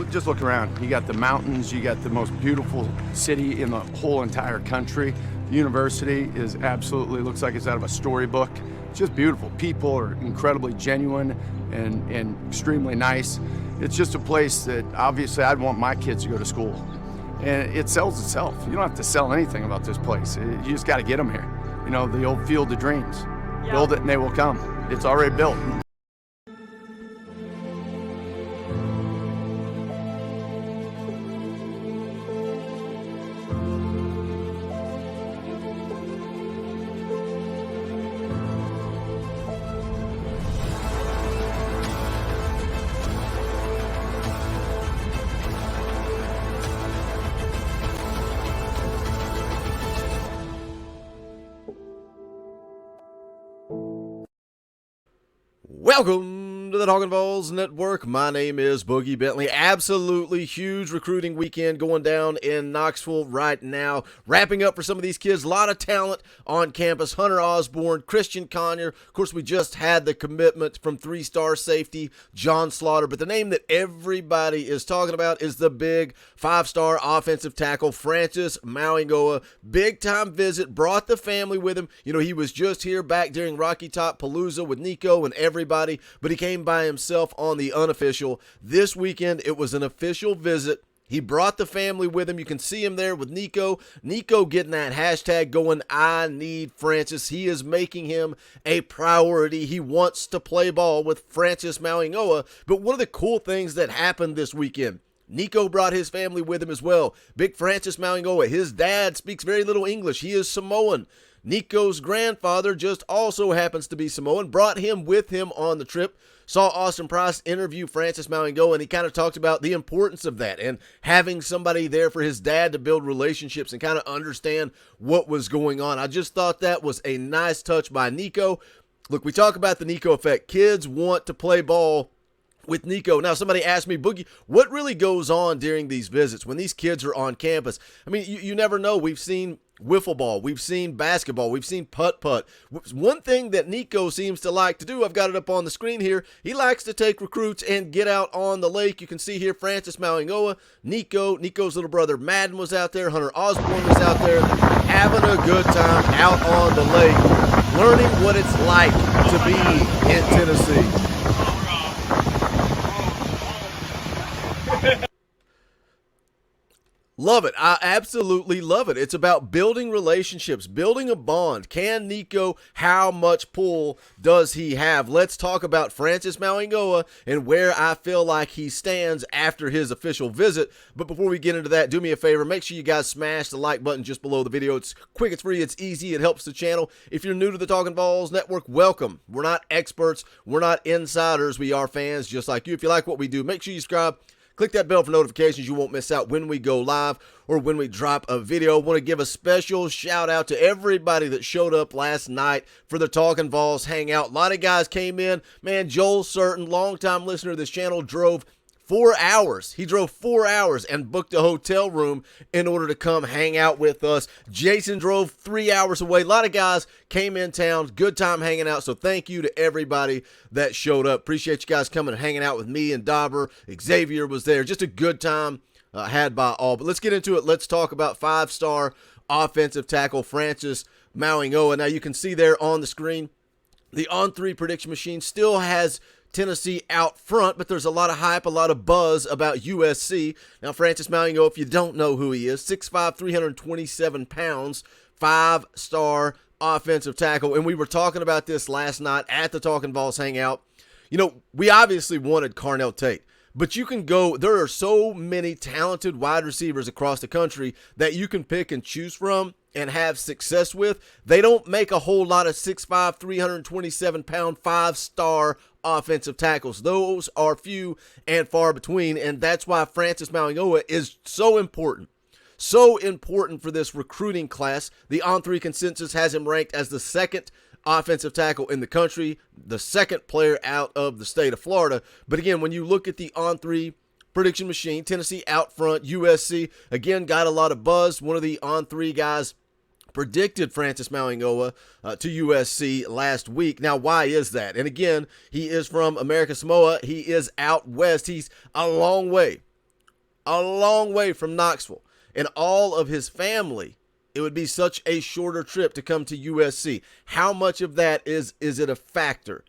just look around. You got the mountains, you got the most beautiful city in the whole entire country. The university is absolutely, looks like it's out of a storybook. It's just beautiful. People are incredibly genuine and extremely nice. It's just a place that obviously I'd want my kids to go to school. And it sells itself. You don't have to sell anything about this place. You just got to get them here. You know, the old field of dreams. Yeah. Build it and they will come. It's already built. Welcome to the Talkin VAWLS Network. My name is Boogie Bentley. Absolutely huge recruiting weekend going down in Knoxville right now. Wrapping up for some of these kids. A lot of talent on campus. Hunter Osborne, Christian Conyer. Of course, we just had the commitment from three-star safety John Slaughter. But the name that everybody is talking about is the big five-star offensive tackle Francis Mauigoa. Big-time visit. Brought the family with him. You know, he was just here back during Rocky Top Palooza with Nico and everybody. But he came by himself on the unofficial. This weekend, it was an official visit. He brought the family with him. You can see him there with Nico. Nico getting that hashtag going, I need Francis. He is making him a priority. He wants to play ball with Francis Mauigoa. But one of the cool things that happened this weekend, Nico brought his family with him as well. Big Francis Mauigoa. His dad speaks very little English. He is Samoan. Nico's grandfather just also happens to be Samoan, brought him with him on the trip. Saw Austin Price interview Francis Mauigoa, and he kind of talked about the importance of that and having somebody there for his dad to build relationships and kind of understand what was going on. I just thought that was a nice touch by Nico. Look, we talk about the Nico effect. Kids want to play ball with Nico. Now, somebody asked me, Boogie, what really goes on during these visits when these kids are on campus? I mean, you never know. We've seen wiffle ball. We've seen basketball. We've seen putt-putt. One thing that Nico seems to like to do, I've got it up on the screen here, he likes to take recruits and get out on the lake. You can see here Francis Mauigoa, Nico's little brother Madden was out there, Hunter Osborne was out there, having a good time out on the lake, learning what it's like to be in Tennessee. Love it. I absolutely love it. It's about building relationships, building a bond. Can Nico, how much pull does he have? Let's talk about Francis Mauigoa and where I feel like he stands after his official visit. But before we get into that, do me a favor. Make sure you guys smash the like button just below the video. It's quick, it's free, it's easy. It helps the channel. If you're new to the Talkin VAWLS Network, welcome. We're not experts. We're not insiders. We are fans just like you. If you like what we do, make sure you subscribe. Click that bell for notifications. You won't miss out when we go live or when we drop a video. I want to give a special shout out to everybody that showed up last night for the Talkin VAWLS Hangout. A lot of guys came in. Man, Joel Certain, longtime listener to this channel, drove 4 hours. He drove 4 hours and booked a hotel room in order to come hang out with us. Jason drove 3 hours away. A lot of guys came in town. Good time hanging out. So thank you to everybody that showed up. Appreciate you guys coming and hanging out with me and Dauber. Xavier was there. Just a good time had by all. But let's get into it. Let's talk about five-star offensive tackle Francis Mauigoa. Now you can see there on the screen, the on-3 prediction machine still has Tennessee out front, but there's a lot of hype, a lot of buzz about USC. Now, Francis Mauigoa, if you don't know who he is, 6'5", 327 pounds, five-star offensive tackle. And we were talking about this last night at the Talkin VAWLS Hangout. You know, we obviously wanted Carnell Tate, but you can go, there are so many talented wide receivers across the country that you can pick and choose from and have success with. They don't make a whole lot of 6'5", 327-pound, five-star offensive tackles. Those are few and far between, and that's why Francis Mauigoa is so important. So important for this recruiting class. The On3 consensus has him ranked as the second offensive tackle in the country, the second player out of the state of Florida. But again, when you look at the On3 prediction machine, Tennessee out front, USC, again, got a lot of buzz. One of the On3 guys predicted Francis Mauigoa to USC last week. Now, why is that? And again, he is from America Samoa. He is out west. He's a long way a long way from Knoxville. And all of his family, it would be such a shorter trip to come to USC. How much of that is it a factor?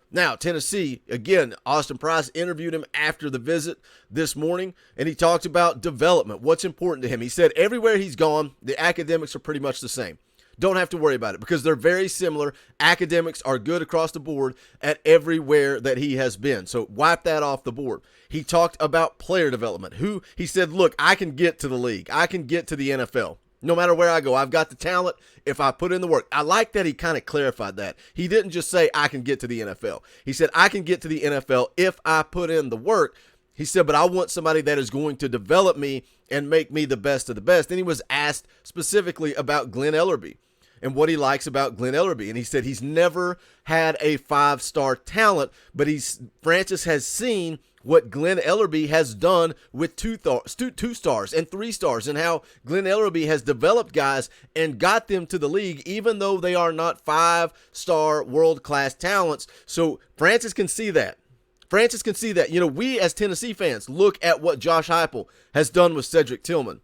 Now, Tennessee, again, Austin Price interviewed him after the visit this morning, and he talked about development, what's important to him. He said everywhere he's gone, the academics are pretty much the same. Don't have to worry about it because they're very similar. Academics are good across the board at everywhere that he has been. So wipe that off the board. He talked about player development. He said, look, I can get to the league. I can get to the NFL. No matter where I go, I've got the talent if I put in the work. I like that he kind of clarified that. He didn't just say I can get to the NFL. He said I can get to the NFL if I put in the work. He said, but I want somebody that is going to develop me and make me the best of the best. And he was asked specifically about Glenn Ellerbe and what he likes about Glenn Ellerbe. And he said he's never had a 5-star talent, but Francis has seen what Glenn Ellerbe has done with 2 stars and 3 stars, and how Glenn Ellerbe has developed guys and got them to the league, even though they are not 5-star world-class talents. So Francis can see that. Francis can see that. You know, we as Tennessee fans look at what Josh Heupel has done with Cedric Tillman.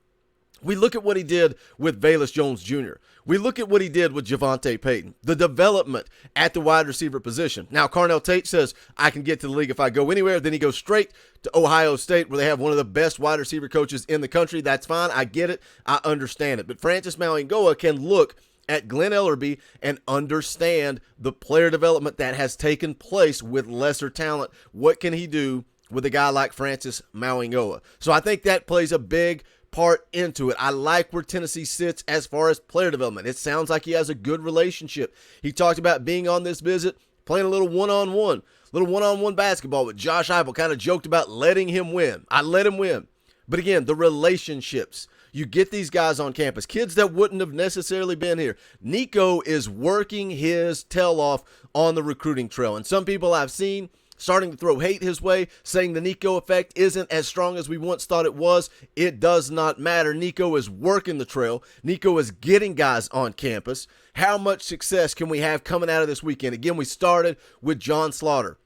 We look at what he did with VAWLS Jones Jr. We look at what he did with Javonte Payton, the development at the wide receiver position. Now, Carnell Tate says, I can get to the league if I go anywhere. Then he goes straight to Ohio State, where they have one of the best wide receiver coaches in the country. That's fine. I get it. I understand it. But Francis Mauigoa can look at Glenn Ellerbe and understand the player development that has taken place with lesser talent. What can he do with a guy like Francis Mauigoa? So I think that plays a big part into it. I like where Tennessee sits as far as player development. It sounds like he has a good relationship. He talked about being on this visit, playing a little one-on-one basketball with Josh Heupel, kind of joked about letting him win. I let him win. But again, the relationships. You get these guys on campus, kids that wouldn't have necessarily been here. Nico is working his tail off on the recruiting trail. And some people I've seen starting to throw hate his way, saying the Nico effect isn't as strong as we once thought it was. It does not matter. Nico is working the trail. Nico is getting guys on campus. How much success can we have coming out of this weekend? Again, we started with John Slaughter.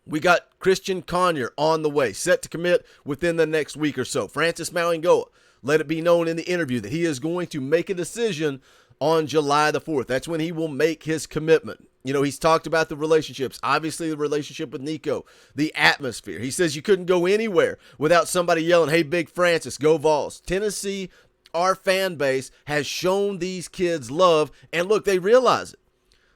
We got Christian Conyer on the way, set to commit within the next week or so. Francis Mauigoa let it be known in the interview that he is going to make a decision on July the 4th. That's when he will make his commitment. You know, he's talked about the relationships, obviously the relationship with Nico, the atmosphere. He says you couldn't go anywhere without somebody yelling, hey, Big Francis, go VAWLS. Tennessee, our fan base, has shown these kids love, and look, they realize it.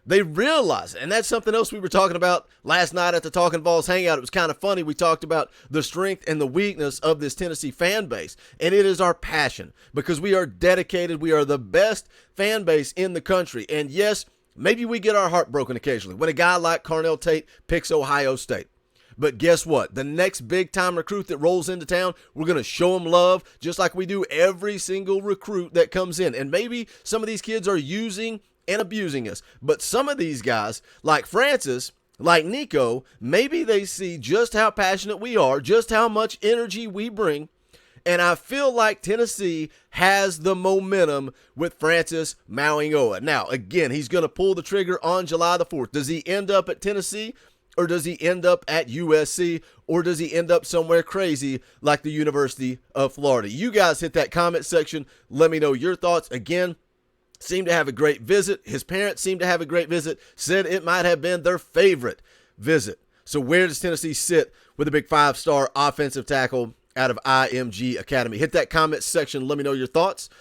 They realize it, and that's something else we were talking about last night at the Talkin VAWLS Hangout. It was kind of funny. We talked about the strength and the weakness of this Tennessee fan base, and it is our passion because we are dedicated. We are the best fan base in the country, and yes, maybe we get our heart broken occasionally when a guy like Carnell Tate picks Ohio State. But guess what? The next big-time recruit that rolls into town, we're going to show him love just like we do every single recruit that comes in. And maybe some of these kids are using and abusing us. But some of these guys, like Francis, like Nico, maybe they see just how passionate we are, just how much energy we bring. And I feel like Tennessee has the momentum with Francis Mauigoa. Now, again, he's going to pull the trigger on July the 4th. Does he end up at Tennessee, or does he end up at USC, or does he end up somewhere crazy like the University of Florida? You guys hit that comment section. Let me know your thoughts. Again, seemed to have a great visit. His parents seemed to have a great visit. Said it might have been their favorite visit. So where does Tennessee sit with a big 5-star offensive tackle out of IMG Academy? Hit that comment section. Let me know your thoughts.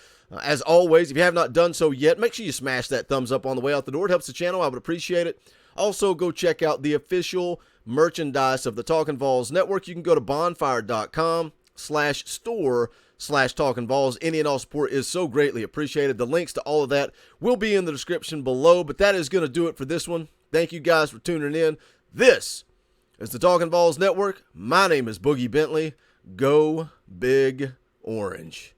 As always, if you have not done so yet, make sure you smash that thumbs up on the way out the door. It helps the channel. I would appreciate it. Also, go check out the official merchandise of the Talkin VAWLS Network. You can go to bonfire.com/store/Talkin VAWLS. Any and all support is so greatly appreciated. The links to all of that will be in the description below, but that is going to do it for this one. Thank you guys for tuning in. This is the Talkin VAWLS Network. My name is Boogie Bentley. Go Big Orange.